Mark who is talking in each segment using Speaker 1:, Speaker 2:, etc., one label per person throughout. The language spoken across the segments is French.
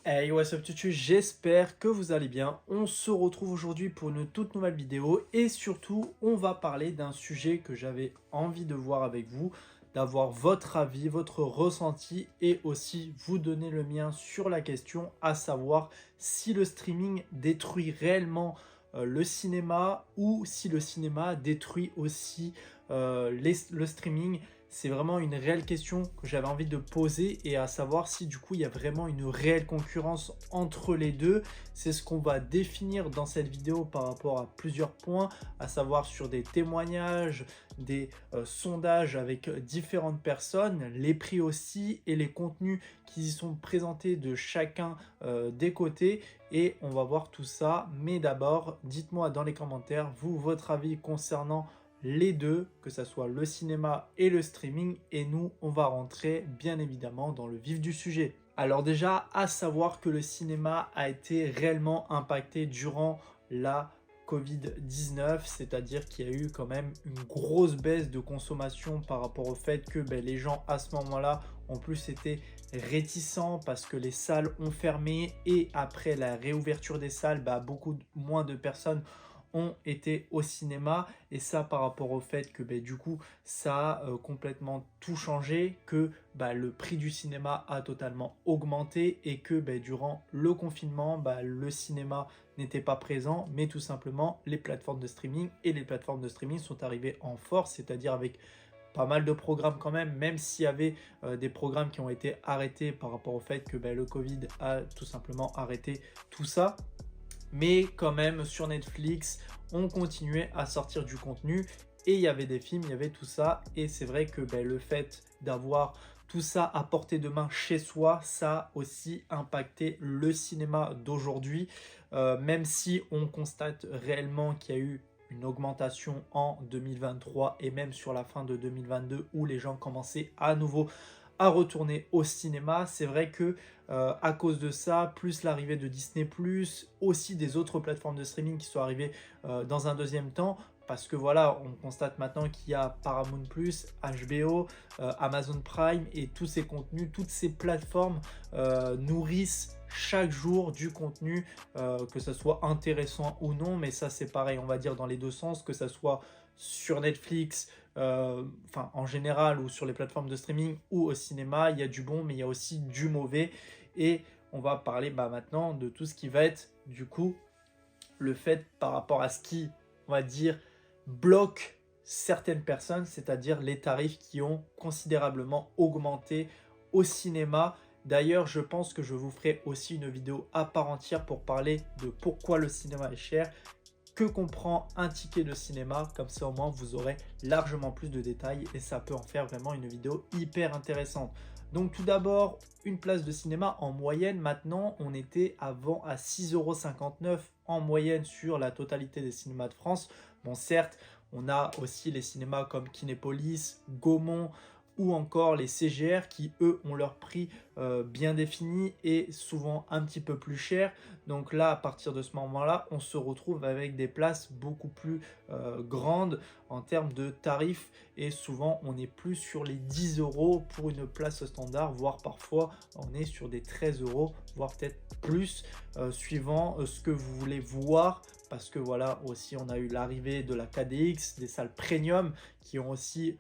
Speaker 1: Hey, what's up tutu, j'espère que vous allez bien. On se retrouve aujourd'hui pour une toute nouvelle vidéo et surtout on va parler d'un sujet que j'avais envie de voir avec vous, d'avoir votre avis, votre ressenti et aussi vous donner le mien sur la question, à savoir si le streaming détruit réellement le cinéma ou si le cinéma détruit aussi le streaming. C'est vraiment une réelle question que j'avais envie de poser et à savoir si du coup il y a vraiment une réelle concurrence entre les deux. C'est ce qu'on va définir dans cette vidéo par rapport à plusieurs points, à savoir sur des témoignages, des sondages avec différentes personnes, les prix aussi et les contenus qui y sont présentés de chacun des côtés. Et on va voir tout ça. Mais d'abord, dites-moi dans les commentaires, vous, votre avis concernant les deux, que ce soit le cinéma et le streaming, et nous on va rentrer bien évidemment dans le vif du sujet. Alors déjà, à savoir que le cinéma a été réellement impacté durant la Covid-19, c'est-à-dire qu'il y a eu quand même une grosse baisse de consommation par rapport au fait que les gens à ce moment-là en plus étaient réticents parce que les salles ont fermé et après la réouverture des salles, beaucoup moins de personnes ont été au cinéma et ça par rapport au fait que du coup ça a complètement tout changé, que le prix du cinéma a totalement augmenté et que durant le confinement le cinéma n'était pas présent, mais tout simplement les plateformes de streaming, et les plateformes de streaming sont arrivées en force, c'est-à-dire avec pas mal de programmes quand même, même s'il y avait des programmes qui ont été arrêtés par rapport au fait que le Covid a tout simplement arrêté tout ça. Mais quand même sur Netflix on continuait à sortir du contenu et il y avait des films, il y avait tout ça, et c'est vrai que le fait d'avoir tout ça à portée de main chez soi, ça a aussi impacté le cinéma d'aujourd'hui, même si on constate réellement qu'il y a eu une augmentation en 2023 et même sur la fin de 2022 où les gens commençaient à nouveau à retourner au cinéma. C'est vrai que à cause de ça, plus l'arrivée de Disney+, aussi des autres plateformes de streaming qui sont arrivées dans un deuxième temps, parce que voilà, on constate maintenant qu'il y a Paramount+, HBO, Amazon Prime, et tous ces contenus, toutes ces plateformes nourrissent chaque jour du contenu, que ce soit intéressant ou non, mais ça c'est pareil, on va dire dans les deux sens, que ce soit sur Netflix, en général, ou sur les plateformes de streaming ou au cinéma, il y a du bon mais il y a aussi du mauvais. Et on va parler maintenant de tout ce qui va être du coup le fait par rapport à ce qui, on va dire, bloque certaines personnes, c'est-à-dire les tarifs qui ont considérablement augmenté au cinéma. D'ailleurs, je pense que je vous ferai aussi une vidéo à part entière pour parler de pourquoi le cinéma est cher, que comprend un ticket de cinéma, comme ça au moins vous aurez largement plus de détails et ça peut en faire vraiment une vidéo hyper intéressante. Donc tout d'abord, une place de cinéma en moyenne, maintenant on était avant à 6,59 € en moyenne sur la totalité des cinémas de France. Bon certes, on a aussi les cinémas comme Kinépolis, Gaumont, ou encore les CGR qui eux ont leur prix bien défini et souvent un petit peu plus cher. Donc là, à partir de ce moment-là, on se retrouve avec des places beaucoup plus grandes en termes de tarifs, et souvent on est plus sur les 10 € pour une place standard, voire parfois on est sur des 13 €, voire peut-être plus, suivant ce que vous voulez voir. Parce que voilà, aussi on a eu l'arrivée de la KDX, des salles premium qui ont aussi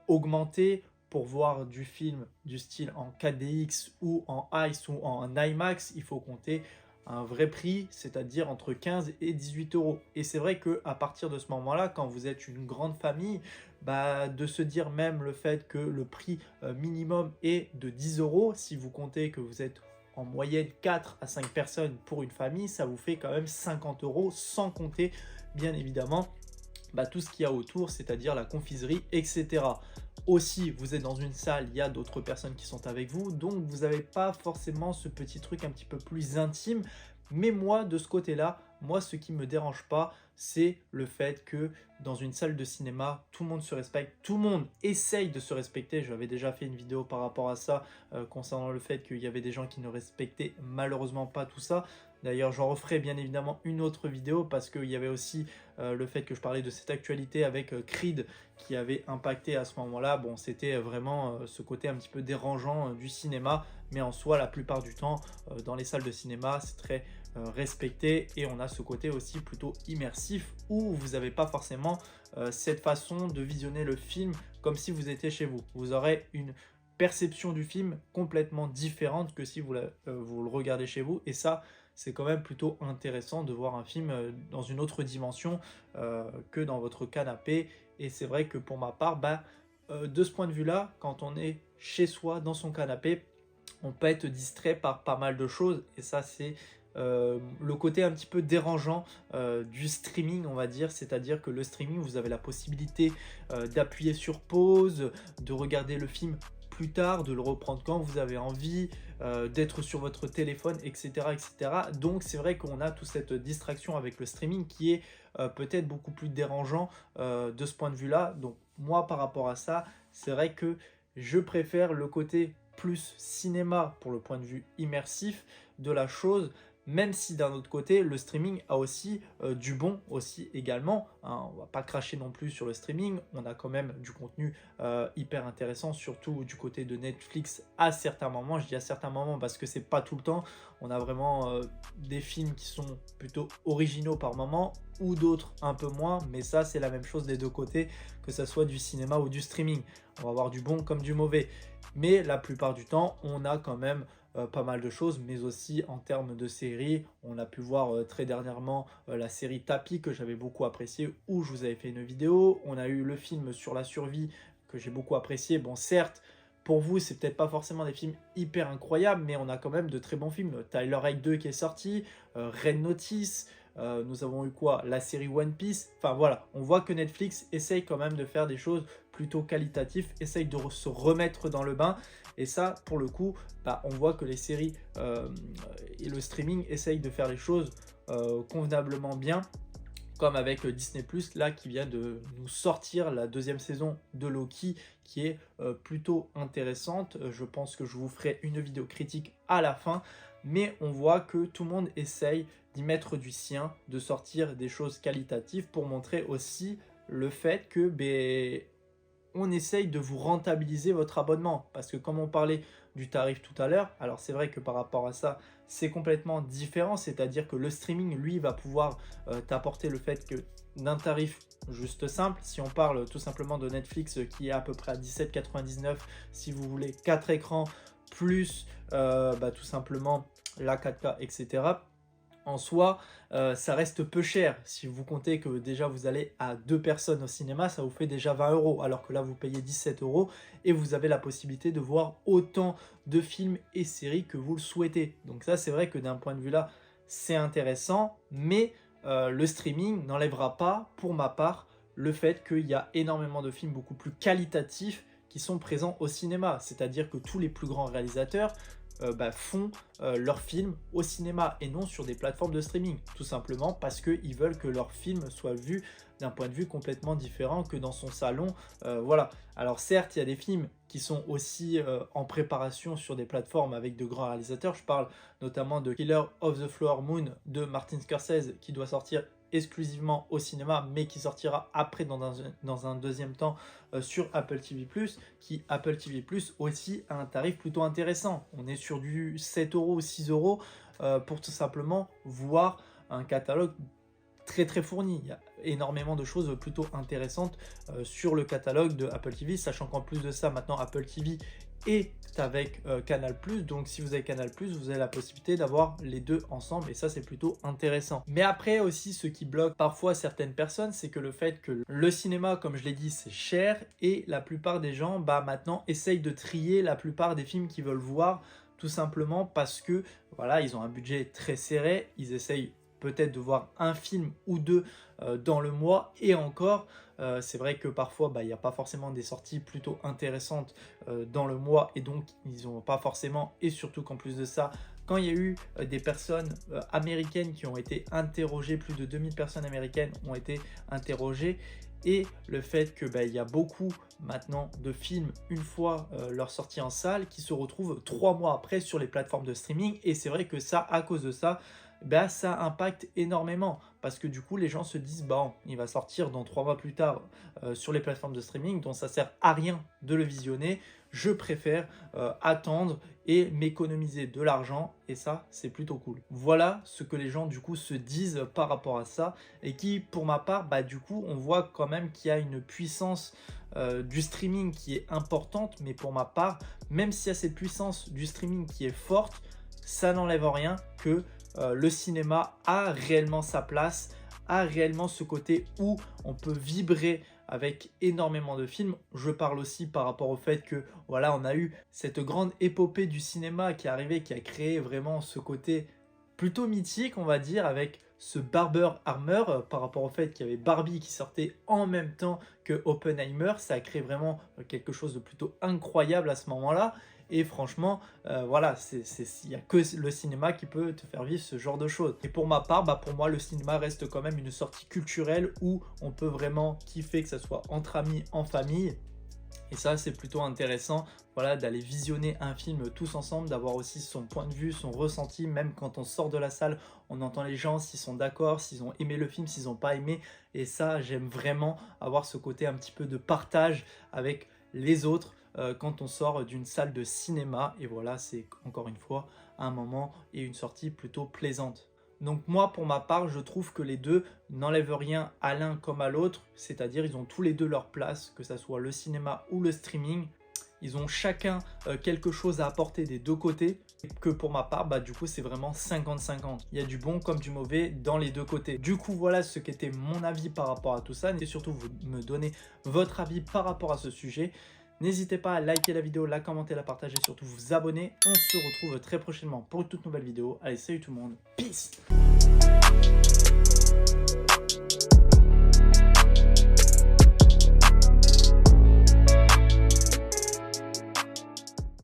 Speaker 1: augmenté. Pour voir du film du style en 4DX ou en ICE ou en IMAX, il faut compter un vrai prix, c'est-à-dire entre 15 et 18 €. Et c'est vrai qu'à partir de ce moment-là, quand vous êtes une grande famille, de se dire même le fait que le prix minimum est de 10 €, si vous comptez que vous êtes en moyenne 4 à 5 personnes pour une famille, ça vous fait quand même 50 €, sans compter bien évidemment tout ce qu'il y a autour, c'est-à-dire la confiserie, etc. Aussi, vous êtes dans une salle, il y a d'autres personnes qui sont avec vous, donc vous n'avez pas forcément ce petit truc un petit peu plus intime. Mais moi, de ce côté-là, moi, ce qui ne me dérange pas, c'est le fait que dans une salle de cinéma, tout le monde se respecte, tout le monde essaye de se respecter. J'avais déjà fait une vidéo par rapport à ça, concernant le fait qu'il y avait des gens qui ne respectaient malheureusement pas tout ça. D'ailleurs, j'en referai bien évidemment une autre vidéo parce qu'il y avait aussi le fait que je parlais de cette actualité avec Creed qui avait impacté à ce moment-là. Bon, c'était vraiment ce côté un petit peu dérangeant du cinéma, mais en soi, la plupart du temps, dans les salles de cinéma, c'est très respecté et on a ce côté aussi plutôt immersif où vous n'avez pas forcément cette façon de visionner le film comme si vous étiez chez vous. Vous aurez une perception du film complètement différente que si vous le regardez chez vous, et ça, c'est quand même plutôt intéressant de voir un film dans une autre dimension que dans votre canapé. Et c'est vrai que pour ma part, de ce point de vue-là, quand on est chez soi, dans son canapé, on peut être distrait par pas mal de choses. Et ça, c'est le côté un petit peu dérangeant du streaming, on va dire. C'est-à-dire que le streaming, vous avez la possibilité d'appuyer sur pause, de regarder le film plus tard, de le reprendre quand vous avez envie, d'être sur votre téléphone, etc. etc. Donc c'est vrai qu'on a toute cette distraction avec le streaming qui est peut-être beaucoup plus dérangeant de ce point de vue-là. Donc moi par rapport à ça, c'est vrai que je préfère le côté plus cinéma pour le point de vue immersif de la chose, même si d'un autre côté, le streaming a aussi du bon aussi également. Hein, on va pas cracher non plus sur le streaming, on a quand même du contenu hyper intéressant, surtout du côté de Netflix à certains moments. Je dis à certains moments parce que c'est pas tout le temps. On a vraiment des films qui sont plutôt originaux par moment ou d'autres un peu moins, mais ça c'est la même chose des deux côtés, que ce soit du cinéma ou du streaming. On va avoir du bon comme du mauvais. Mais la plupart du temps, on a quand même pas mal de choses, mais aussi en termes de séries. On a pu voir très dernièrement la série Tapi que j'avais beaucoup apprécié, où je vous avais fait une vidéo. On a eu le film sur la survie que j'ai beaucoup apprécié. Bon, certes, pour vous, c'est peut-être pas forcément des films hyper incroyables, mais on a quand même de très bons films. Tyler Rake 2 qui est sorti, Red Notice, nous avons eu quoi? La série One Piece. Enfin voilà, on voit que Netflix essaye quand même de faire des choses plutôt qualitatives, essaye de se remettre dans le bain. Et ça, pour le coup, on voit que les séries et le streaming essayent de faire les choses convenablement bien, comme avec Disney+, là, qui vient de nous sortir la deuxième saison de Loki, qui est plutôt intéressante. Je pense que je vous ferai une vidéo critique à la fin, mais on voit que tout le monde essaye d'y mettre du sien, de sortir des choses qualitatives pour montrer aussi le fait que on essaye de vous rentabiliser votre abonnement. Parce que comme on parlait du tarif tout à l'heure, alors c'est vrai que par rapport à ça, c'est complètement différent. C'est-à-dire que le streaming, lui, va pouvoir t'apporter le fait que d'un tarif juste simple, si on parle tout simplement de Netflix qui est à peu près à 17,99 € si vous voulez 4 écrans, plus tout simplement la 4K, etc. En soi, ça reste peu cher. Si vous comptez que déjà vous allez à 2 personnes au cinéma, ça vous fait déjà 20 €, alors que là vous payez 17 € et vous avez la possibilité de voir autant de films et séries que vous le souhaitez. Donc ça, c'est vrai que d'un point de vue là, c'est intéressant, mais le streaming n'enlèvera pas, pour ma part, le fait qu'il y a énormément de films beaucoup plus qualitatifs qui sont présents au cinéma. C'est-à-dire que tous les plus grands réalisateurs font leurs films au cinéma et non sur des plateformes de streaming, tout simplement parce qu'ils veulent que leurs films soient vus d'un point de vue complètement différent que dans son salon. Voilà. Alors certes, il y a des films qui sont aussi en préparation sur des plateformes avec de grands réalisateurs. Je parle notamment de Killer of the Flower Moon de Martin Scorsese qui doit sortir exclusivement au cinéma, mais qui sortira après dans un deuxième temps sur Apple TV+, qui Apple TV+, aussi a un tarif plutôt intéressant. On est sur du 7 € ou 6 € pour tout simplement voir un catalogue très très fourni. Il y a énormément de choses plutôt intéressantes sur le catalogue de Apple TV, sachant qu'en plus de ça, maintenant Apple TV est avec Canal+, donc si vous avez Canal+, vous avez la possibilité d'avoir les deux ensemble et ça c'est plutôt intéressant. Mais après aussi, ce qui bloque parfois certaines personnes, c'est que le fait que le cinéma, comme je l'ai dit, c'est cher et la plupart des gens maintenant essayent de trier la plupart des films qu'ils veulent voir, tout simplement parce que voilà, ils ont un budget très serré, ils essayent peut-être de voir un film ou deux dans le mois et encore c'est vrai que parfois il n'y a pas forcément des sorties plutôt intéressantes dans le mois et donc ils n'ont pas forcément, et surtout qu'en plus de ça, quand il y a eu des personnes américaines qui ont été interrogées, plus de 2000 personnes américaines ont été interrogées et le fait que il y a beaucoup maintenant de films une fois leur sortie en salle qui se retrouvent 3 mois après sur les plateformes de streaming. Et c'est vrai que ça, à cause de ça, ça impacte énormément parce que du coup les gens se disent bon, il va sortir dans 3 mois plus tard sur les plateformes de streaming, donc ça sert à rien de le visionner. Je préfère attendre et m'économiser de l'argent, et ça c'est plutôt cool. Voilà ce que les gens du coup se disent par rapport à ça, et qui pour ma part du coup on voit quand même qu'il y a une puissance du streaming qui est importante, mais pour ma part, même s'il y a cette puissance du streaming qui est forte, ça n'enlève rien que le cinéma a réellement sa place, a réellement ce côté où on peut vibrer avec énormément de films. Je parle aussi par rapport au fait que voilà, on a eu cette grande épopée du cinéma qui est arrivée, qui a créé vraiment ce côté plutôt mythique, on va dire, avec ce Barber Armor, par rapport au fait qu'il y avait Barbie qui sortait en même temps que Oppenheimer. Ça a créé vraiment quelque chose de plutôt incroyable à ce moment-là. Et franchement, voilà, il n'y a que le cinéma qui peut te faire vivre ce genre de choses. Et pour ma part, pour moi, le cinéma reste quand même une sortie culturelle où on peut vraiment kiffer, que ce soit entre amis, en famille. Et ça, c'est plutôt intéressant, voilà, d'aller visionner un film tous ensemble, d'avoir aussi son point de vue, son ressenti. Même quand on sort de la salle, on entend les gens, s'ils sont d'accord, s'ils ont aimé le film, s'ils n'ont pas aimé. Et ça, j'aime vraiment avoir ce côté un petit peu de partage avec les autres quand on sort d'une salle de cinéma. Et voilà, c'est encore une fois un moment et une sortie plutôt plaisante. Donc moi, pour ma part, je trouve que les deux n'enlèvent rien à l'un comme à l'autre, c'est-à-dire ils ont tous les deux leur place, que ce soit le cinéma ou le streaming. Ils ont chacun quelque chose à apporter des deux côtés, et que pour ma part, du coup, c'est vraiment 50-50. Il y a du bon comme du mauvais dans les deux côtés. Du coup, voilà ce qu'était mon avis par rapport à tout ça. Et surtout, vous me donnez votre avis par rapport à ce sujet. N'hésitez pas à liker la vidéo, la commenter, la partager, surtout vous abonner. On se retrouve très prochainement pour une toute nouvelle vidéo. Allez, salut tout le monde. Peace!